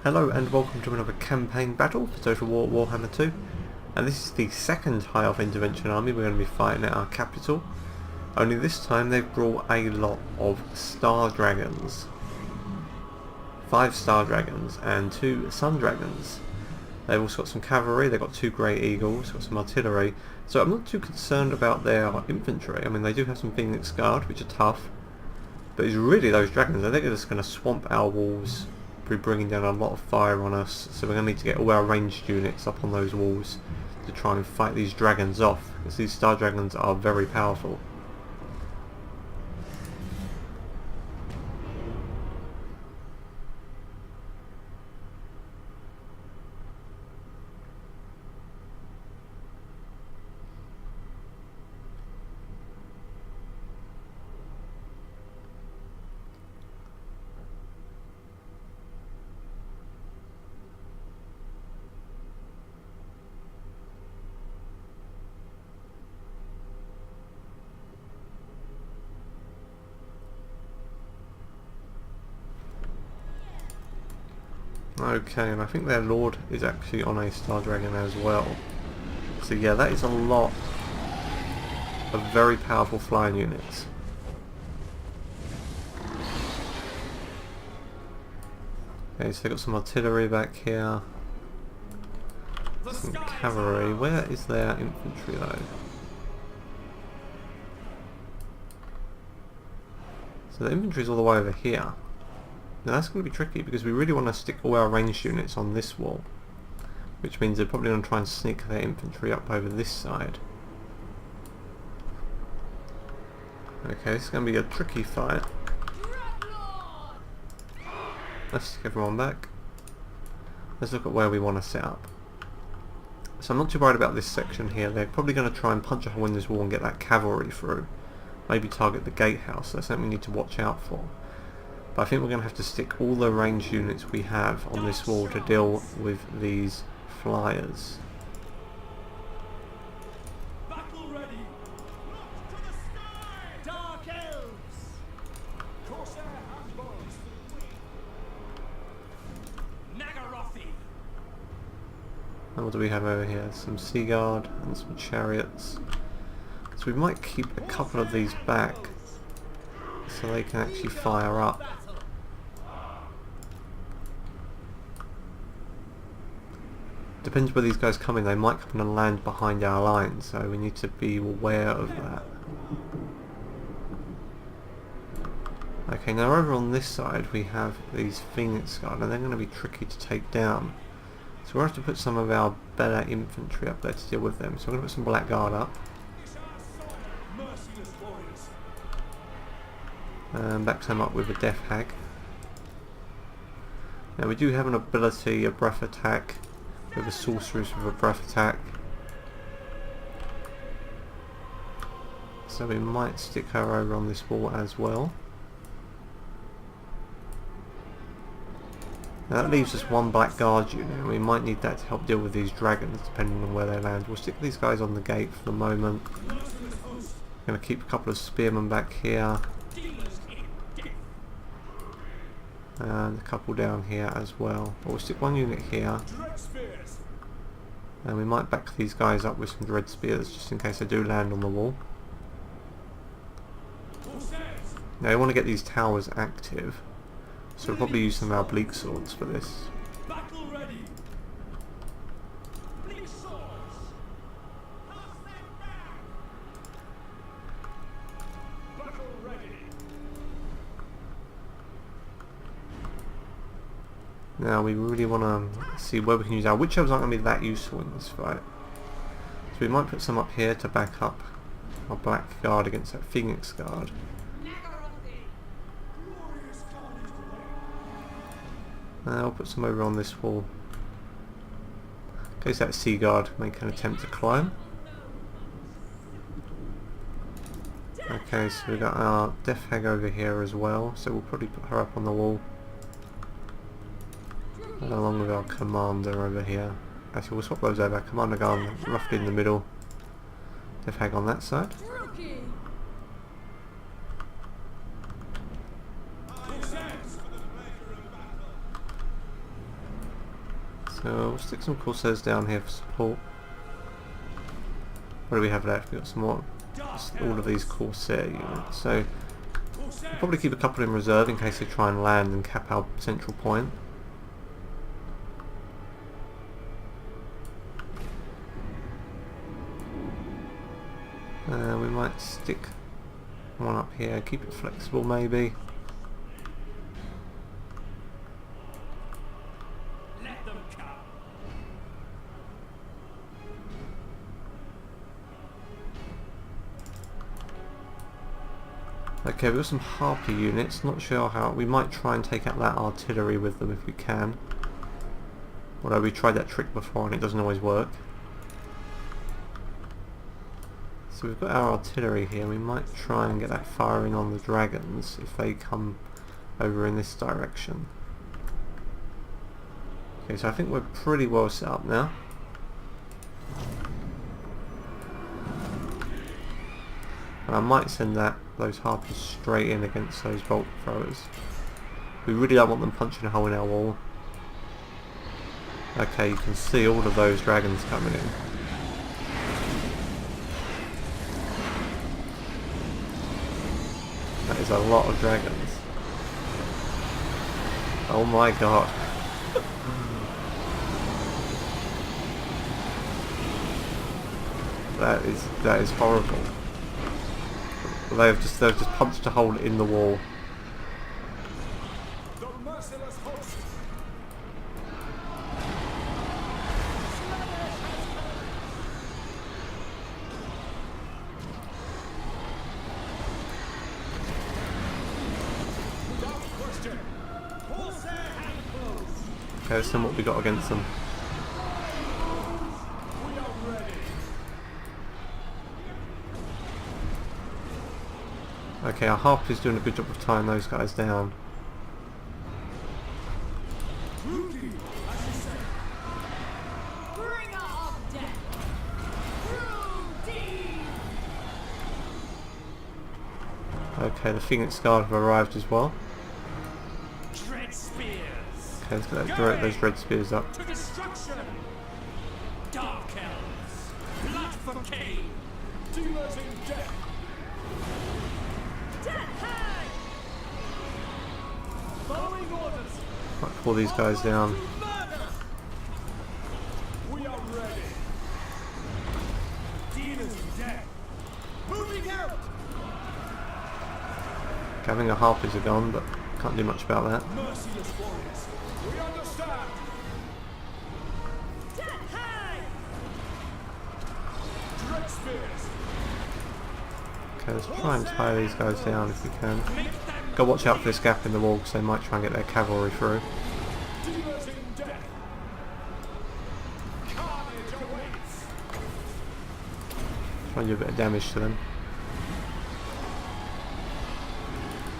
Hello and welcome to another campaign battle for Total War Warhammer 2, and this is the second High Elf Intervention Army we're going to be fighting at our capital. Only this time they've brought a lot of Star Dragons. 5 Star Dragons and 2 Sun Dragons. They've also got some cavalry, they've got 2 Grey Eagles, got some artillery, so I'm not too concerned about their infantry. I mean, they do have some Phoenix Guard, which are tough, but it's really those dragons. I think they're just going to swamp our walls, bringing down a lot of fire on us, so we're going to need to get all our ranged units up on those walls to try and fight these dragons off, because these Star Dragons are very powerful. Okay, and I think their Lord is actually on a Star Dragon as well. So yeah, that is a lot of very powerful flying units. Okay, so they've got some artillery back here. Some cavalry. Where is their infantry though? So the infantry is all the way over here. Now that's going to be tricky because we really want to stick all our ranged units on this wall, which means they're probably going to try and sneak their infantry up over this side. Okay, this is going to be a tricky fight. Let's stick everyone back. Let's look at where we want to set up. So I'm not too worried about this section here. They're probably going to try and punch a hole in this wall and get that cavalry through. Maybe target the gatehouse. That's something we need to watch out for. But I think we're going to have to stick all the ranged units we have on this wall to deal with these flyers. Battle ready. To the sky. Dark Elves. Corsair handballs for the wing. Nagarothi. And what do we have over here? Some Sea Guard and some chariots. So we might keep a couple of these back so they can actually fire up. Depends where these guys come in, they might come and land behind our lines, so we need to be aware of that. Okay, now over on this side we have these Phoenix Guard, and they're going to be tricky to take down. So we'll have to put some of our better infantry up there to deal with them. So I'm going to put some Black Guard up. And back them up with a Death Hag. Now we do have an ability, a breath attack, with a sorceress with a breath attack. So we might stick her over on this wall as well. Now that leaves us one Black Guard unit, and we might need that to help deal with these dragons depending on where they land. We'll stick these guys on the gate for the moment. I'm going to keep a couple of spearmen back here. And a couple down here as well. But we'll stick one unit here. And we might back these guys up with some Dread Spears just in case they do land on the wall. Now we want to get these towers active, so we'll probably use some of our Bleak Swords for this. Battle ready. Bleak swords. Battle ready. Now we really want to see where we can use our Witch Elves. Aren't going to be that useful in this fight, so we might put some up here to back up our Black Guard against that Phoenix Guard. I'll put some over on this wall in case that Sea Guard make an attempt to climb. Okay, so we've got our Death Hag over here as well, so we'll probably put her up on the wall. And along with our commander over here. Actually, we'll swap those over. Commander gone roughly in the middle. Death Hag on that side. So we'll stick some Corsairs down here for support. What do we have left? We've got some more, all of these Corsair units. So we'll probably keep a couple in reserve in case they try and land and cap our central point. We might stick one up here, keep it flexible maybe. Let them come. Okay, we've got some Harpy units, not sure how, we might try and take out that artillery with them if we can. Although we tried that trick before and it doesn't always work. So we've got our artillery here, we might try and get that firing on the dragons if they come over in this direction. Okay, so I think we're pretty well set up now. And I might send those Harpies straight in against those bolt throwers. We really don't want them punching a hole in our wall. Okay, you can see all of those dragons coming in. That is a lot of dragons. Oh my god. That is horrible. They've just punched a hole in the wall. The merciless host. Without question. Corsair handfuls. Okay, let's see what we got against them. We are ready. Okay, our Harpy's doing a good job of tying those guys down. Rudy, as you say. Bringer of death! Rudy! Okay, the Phoenix Guard have arrived as well. Dread spears. Okay, let's get those red spears up. To destruction. Dark elves. Blood for Cain. Dealers in death. Death hag! Following orders. Might pull these guys down. Murder. We are ready. Dealers in death. Moving out. Okay, I think our Harpies are gone, but can't do much about that. Merciless warriors. We understand. Death hag! Dread spears. Okay, let's try and tie these guys down if we can. Make them Go watch out for this gap in the wall because they might try and get their cavalry through. dealers in death. Carnage awaits. Try and do a bit of damage to them.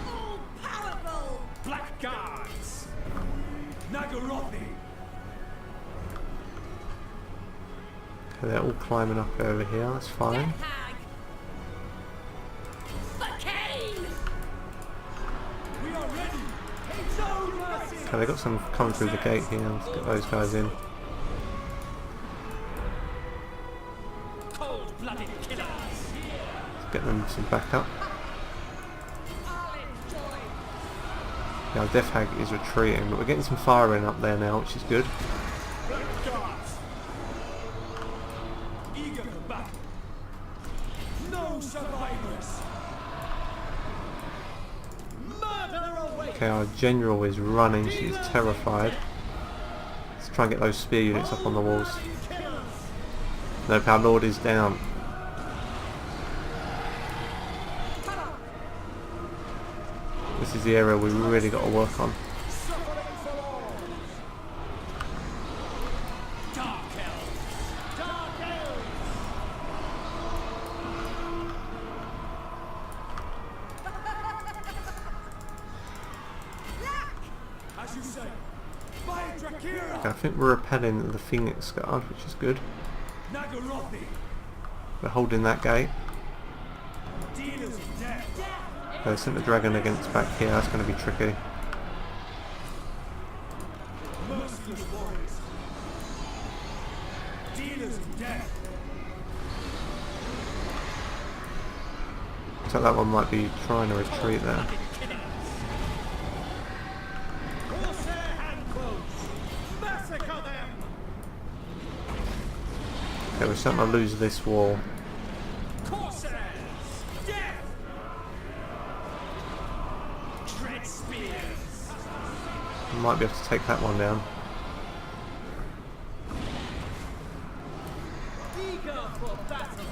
All powerful! Black guards. Nagarothi. Okay, they're all climbing up over here, that's fine. Death hag! For Cain! We are ready. No mercy. Okay, they've got some coming through the gate here, let's get those guys in. Cold-blooded killers. Get them some backup. I'll enjoy! Yeah, our Death Hag is retreating, but we're getting some firing up there now, which is good. Black guards. Eager for battle. No survivors. Murder awaits. Okay, our general is running, she's terrified. Let's try and get those spear units up on the walls. Killers. Nope, our lord is down. This is the area we really got to work on. Suffering for all. Dark elves. Dark elves. As you say. By Drakira. Okay, I think we're repelling the Phoenix Guard, which is good. Nagarothi. We're holding that gate. Dealers in death. They sent the dragon against back here, that's going to be tricky. Merciless warriors. Dealers of death. So that one might be trying to retreat there. Corsair handclothes. Massacre them. Okay, we're starting to lose this war. Corsairs. Death. Dread spears. We might be able to take that one down. Eager for battle.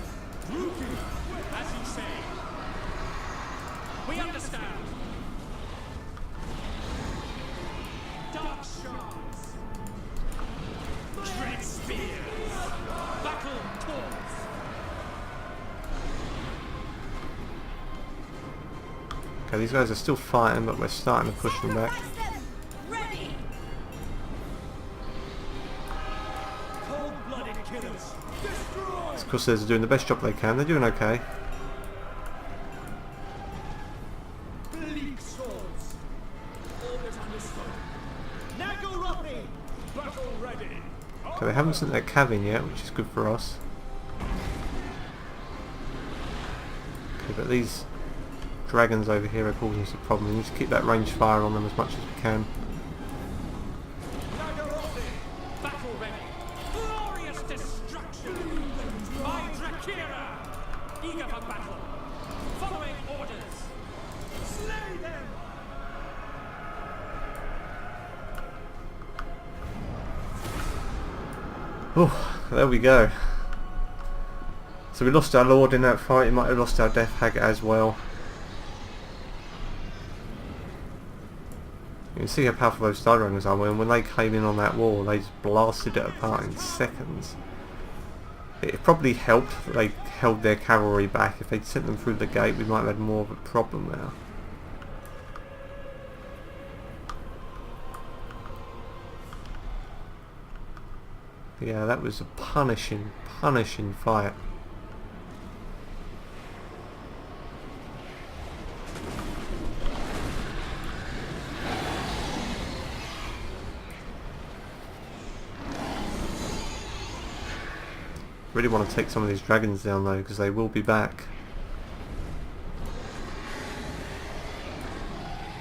Rookie. As you say. We understand. Dark shards. Dread spears. Battle taunts. Okay, these guys are still fighting, but we're starting to push them back. Sacrifice them! Ready! Cold-blooded killers. Destroy. Of course, they're doing the best job they can. They're doing okay. Bleak swords. Orders understood. Nagorothi. Battle ready. Okay, they haven't sent their cav in yet, which is good for us. Okay, but these dragons over here are causing us a problem. We need to keep that range fire on them as much as we can. Nagorothi. Battle ready. Glorious destruction. My Drakira. Eager for battle. Following orders. Slay them. Oh, there we go. So we lost our lord in that fight. We might have lost our death hag as well. You can see how powerful those star dragons are. When they came in on that wall, they just blasted it apart in seconds. It probably helped that they held their cavalry back. If they'd sent them through the gate, we might have had more of a problem there. Yeah, that was a punishing fight. Really want to take some of these dragons down though, because they will be back.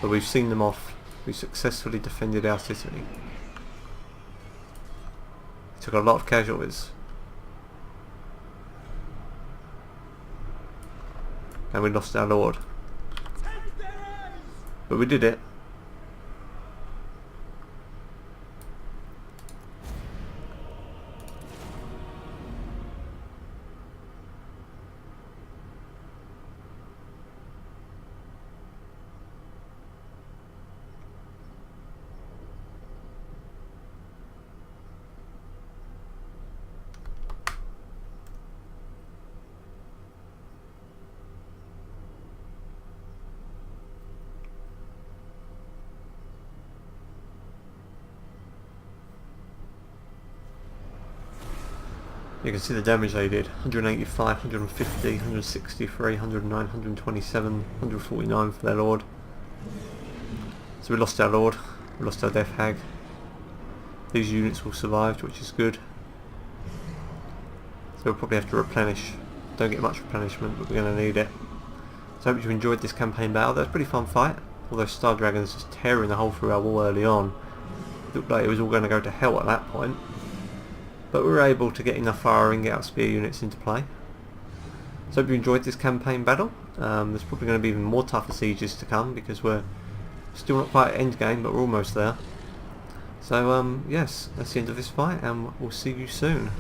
But we've seen them off. We successfully defended our city. Took a lot of casualties. And we lost our lord. Take their eyes. But we did it. You can see the damage they did. 185, 150, 163, 109, 127, 149 for their lord. So we lost our lord, we lost our death hag. These units all survived, which is good. So we'll probably have to replenish. Don't get much replenishment, but we're going to need it. So I hope you enjoyed this campaign battle. That was a pretty fun fight. All those star dragons just tearing the hole through our wall early on. It looked like it was all going to go to hell at that point. But we were able to get enough fire and get our spear units into play. So hope you enjoyed this campaign battle. There's probably going to be even more tougher sieges to come because we're still not quite at end game, but we're almost there. So yes, that's the end of this fight and we'll see you soon.